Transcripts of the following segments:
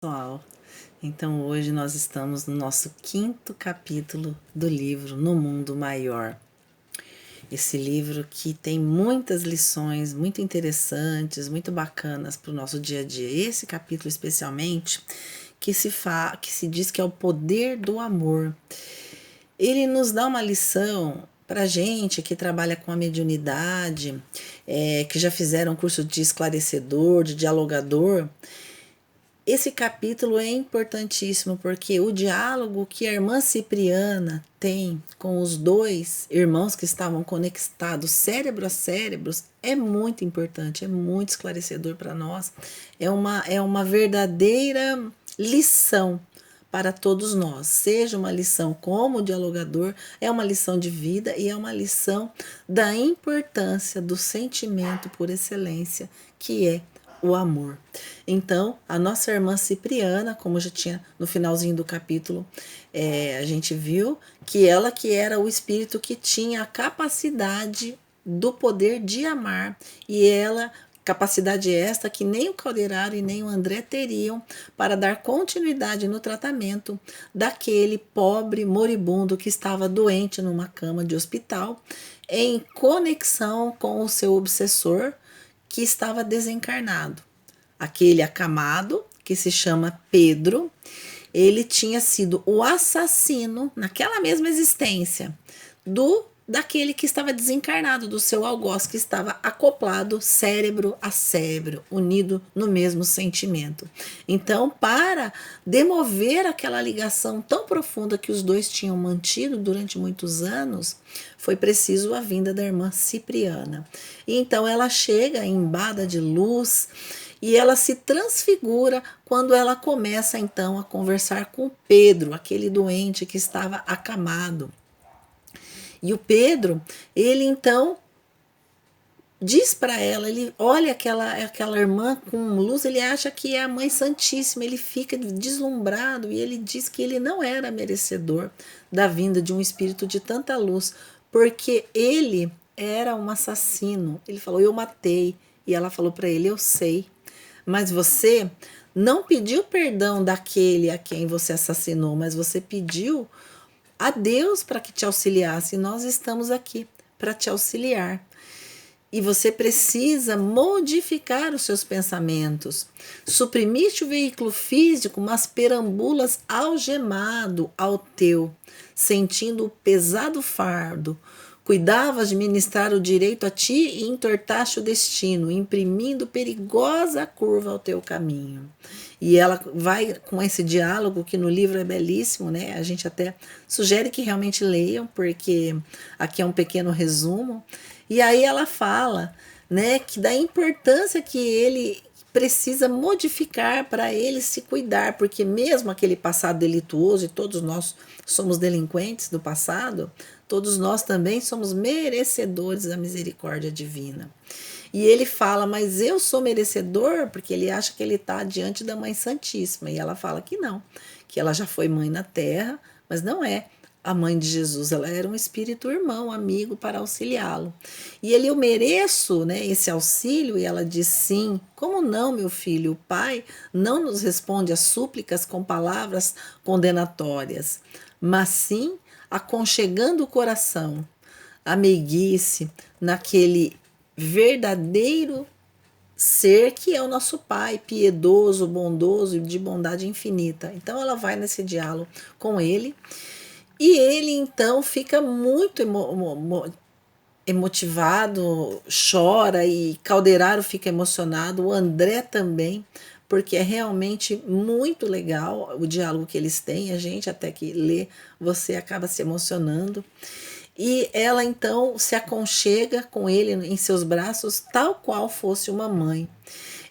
Pessoal, então hoje nós estamos no nosso quinto capítulo do livro No Mundo Maior. Esse livro que tem muitas lições muito interessantes, muito bacanas para o nosso dia a dia. Esse capítulo especialmente, que se diz que é o poder do amor. Ele nos dá uma lição para gente que trabalha com a mediunidade, que já fizeram curso de esclarecedor, de dialogador. Esse capítulo é importantíssimo porque o diálogo que a irmã Cipriana tem com os dois irmãos que estavam conectados cérebro a cérebros é muito importante, é muito esclarecedor para nós. É uma verdadeira lição para todos nós. Seja uma lição como dialogador, é uma lição de vida e é uma lição da importância do sentimento por excelência, que é o amor. Então, a nossa irmã Cipriana, como já tinha no finalzinho do capítulo, a gente viu que ela que era o espírito que tinha a capacidade do poder de amar, e ela, capacidade esta que nem o Calderaro e nem o André teriam para dar continuidade no tratamento daquele pobre moribundo que estava doente numa cama de hospital, em conexão com o seu obsessor, que estava desencarnado. Aquele acamado, que se chama Pedro, ele tinha sido o assassino, naquela mesma existência, daquele que estava desencarnado, do seu algoz, que estava acoplado cérebro a cérebro, unido no mesmo sentimento. Então, para demover aquela ligação tão profunda que os dois tinham mantido durante muitos anos, foi preciso a vinda da irmã Cipriana. E então ela chega embada de luz e ela se transfigura quando ela começa então a conversar com Pedro, aquele doente que estava acamado. E o Pedro, ele então diz para ela, ele olha aquela irmã com luz, ele acha que é a Mãe Santíssima, ele fica deslumbrado e ele diz que ele não era merecedor da vinda de um espírito de tanta luz, porque ele era um assassino. Ele falou, eu matei. E ela falou para ele, eu sei, mas você não pediu perdão daquele a quem você assassinou, mas você pediu a Deus para que te auxiliasse. E nós estamos aqui para te auxiliar. E você precisa modificar os seus pensamentos. Suprimiste o veículo físico, mas perambulas algemado ao teu, sentindo o pesado fardo. Cuidavas de ministrar o direito a ti e entortaste o destino, imprimindo perigosa curva ao teu caminho. E ela vai com esse diálogo que no livro é belíssimo, né? A gente até sugere que realmente leiam, porque aqui é um pequeno resumo. E aí ela fala, né, que da importância que ele precisa modificar para ele se cuidar, porque mesmo aquele passado delituoso, e todos nós somos delinquentes do passado, todos nós também somos merecedores da misericórdia divina. E ele fala, mas eu sou merecedor, porque ele acha que ele está diante da Mãe Santíssima. E ela fala que não, que ela já foi mãe na terra, mas não é a mãe de Jesus, ela era um espírito irmão, amigo para auxiliá-lo. E ele, eu mereço, né, esse auxílio? E ela diz, sim. Como não, meu filho? O Pai não nos responde às súplicas com palavras condenatórias, mas sim aconchegando o coração, a meiguice naquele verdadeiro ser que é o nosso Pai, piedoso, bondoso e de bondade infinita. Então ela vai nesse diálogo com ele, e ele então fica muito emotivado, chora, e Calderaro fica emocionado, o André também, porque é realmente muito legal o diálogo que eles têm. A gente até que lê, você acaba se emocionando. E ela então se aconchega com ele em seus braços, tal qual fosse uma mãe.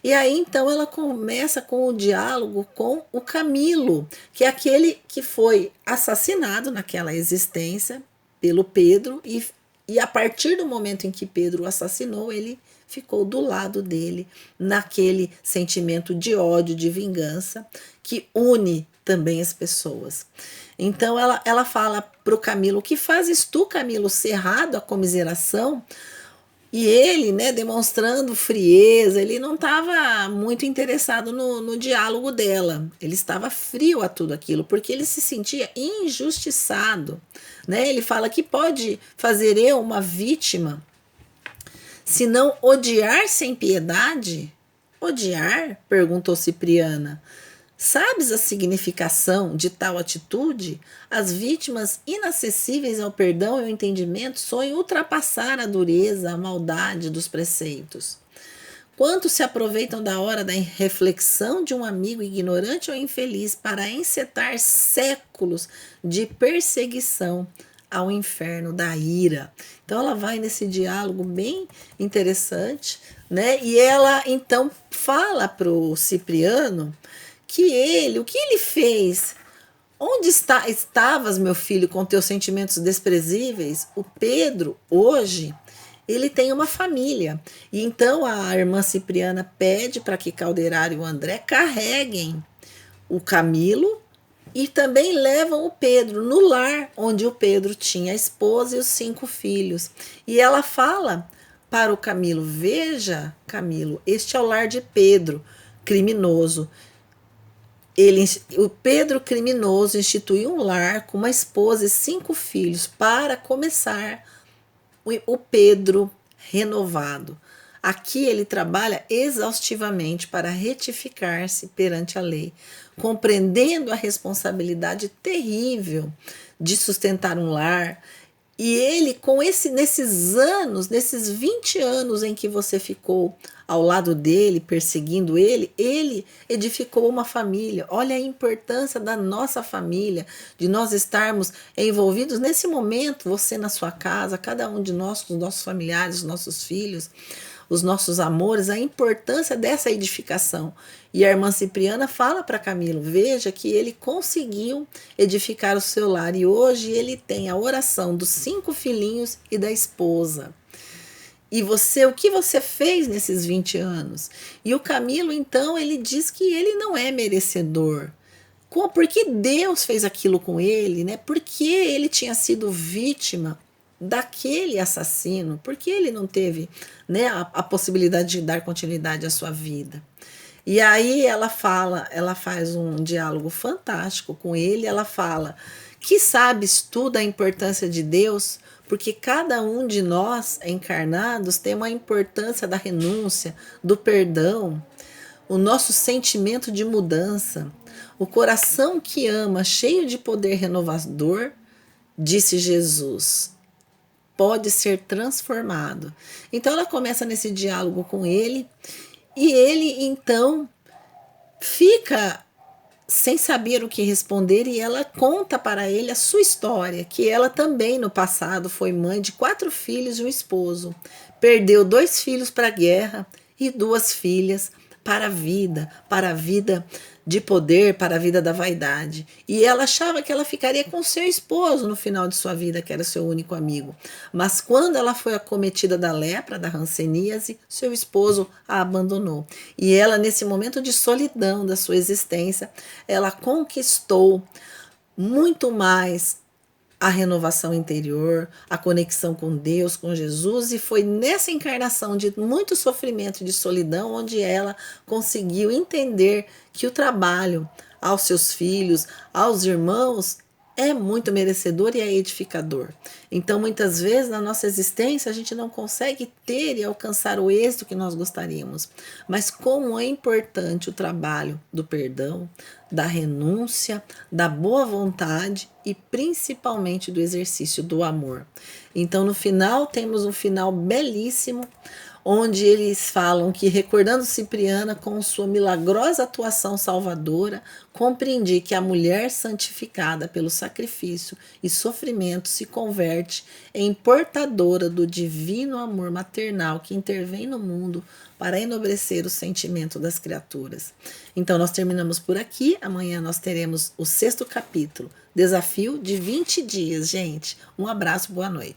E aí então ela começa com o diálogo com o Camilo, que é aquele que foi assassinado naquela existência pelo Pedro, e a partir do momento em que Pedro o assassinou, ele ficou do lado dele, naquele sentimento de ódio, de vingança, que une também as pessoas. Então ela fala para o Camilo, o que fazes tu, Camilo, cerrado à comiseração? E ele, né, demonstrando frieza, ele não estava muito interessado no diálogo dela. Ele estava frio a tudo aquilo, porque ele se sentia injustiçado. Né? Ele fala que pode fazer eu uma vítima, se não odiar sem piedade? Odiar? Perguntou Cipriana. Sabes a significação de tal atitude? As vítimas inacessíveis ao perdão e ao entendimento sonham ultrapassar a dureza, a maldade dos preceitos. Quantos se aproveitam da hora da reflexão de um amigo ignorante ou infeliz para encetar séculos de perseguição ao inferno da ira. Então ela vai nesse diálogo bem interessante, né? E ela então fala para o Cipriano que o que ele fez? Onde estavas, meu filho, com teus sentimentos desprezíveis? O Pedro, hoje, ele tem uma família. E então a irmã Cipriana pede para que Calderaro e o André carreguem o Camilo e também levam o Pedro no lar onde o Pedro tinha a esposa e os 5 filhos. E ela fala para o Camilo: veja, Camilo, este é o lar de Pedro, criminoso. O Pedro criminoso instituiu um lar com uma esposa e 5 filhos para começar o Pedro renovado. Aqui ele trabalha exaustivamente para retificar-se perante a lei, compreendendo a responsabilidade terrível de sustentar um lar. E ele, nesses anos, nesses 20 anos em que você ficou ao lado dele, perseguindo ele edificou uma família. Olha a importância da nossa família, de nós estarmos envolvidos nesse momento, você na sua casa, cada um de nós com os nossos familiares, os nossos filhos, os nossos amores, a importância dessa edificação. E a irmã Cipriana fala para Camilo: veja que ele conseguiu edificar o seu lar e hoje ele tem a oração dos 5 filhinhos e da esposa. E você, o que você fez nesses 20 anos? E o Camilo, então, ele diz que ele não é merecedor. Porque Deus fez aquilo com ele, né? Porque ele tinha sido vítima daquele assassino, porque ele não teve, né, a possibilidade de dar continuidade à sua vida. E aí ela faz um diálogo fantástico com ele, ela fala: que sabes tu da importância de Deus? Porque cada um de nós encarnados tem uma importância da renúncia, do perdão, o nosso sentimento de mudança, o coração que ama, cheio de poder renovador, disse Jesus, pode ser transformado. Então ela começa nesse diálogo com ele e ele então fica sem saber o que responder e ela conta para ele a sua história, que ela também no passado foi mãe de 4 filhos e um esposo, perdeu 2 filhos para a guerra e 2 filhas para a vida de poder, para a vida da vaidade. E ela achava que ela ficaria com seu esposo no final de sua vida, que era seu único amigo. Mas quando ela foi acometida da lepra, da hanseníase, seu esposo a abandonou. E ela, nesse momento de solidão da sua existência, ela conquistou muito mais a renovação interior, a conexão com Deus, com Jesus, e foi nessa encarnação de muito sofrimento e de solidão onde ela conseguiu entender que o trabalho aos seus filhos, aos irmãos, é muito merecedor e é edificador. Então, muitas vezes, na nossa existência, a gente não consegue ter e alcançar o êxito que nós gostaríamos. Mas como é importante o trabalho do perdão, da renúncia, da boa vontade e principalmente do exercício do amor. Então, no final, temos um final belíssimo, onde eles falam que, recordando Cipriana com sua milagrosa atuação salvadora, compreendi que a mulher santificada pelo sacrifício e sofrimento se converte em portadora do divino amor maternal que intervém no mundo para enobrecer o sentimento das criaturas. Então nós terminamos por aqui, amanhã nós teremos o 6º capítulo, desafio de 20 dias, gente. Um abraço, boa noite.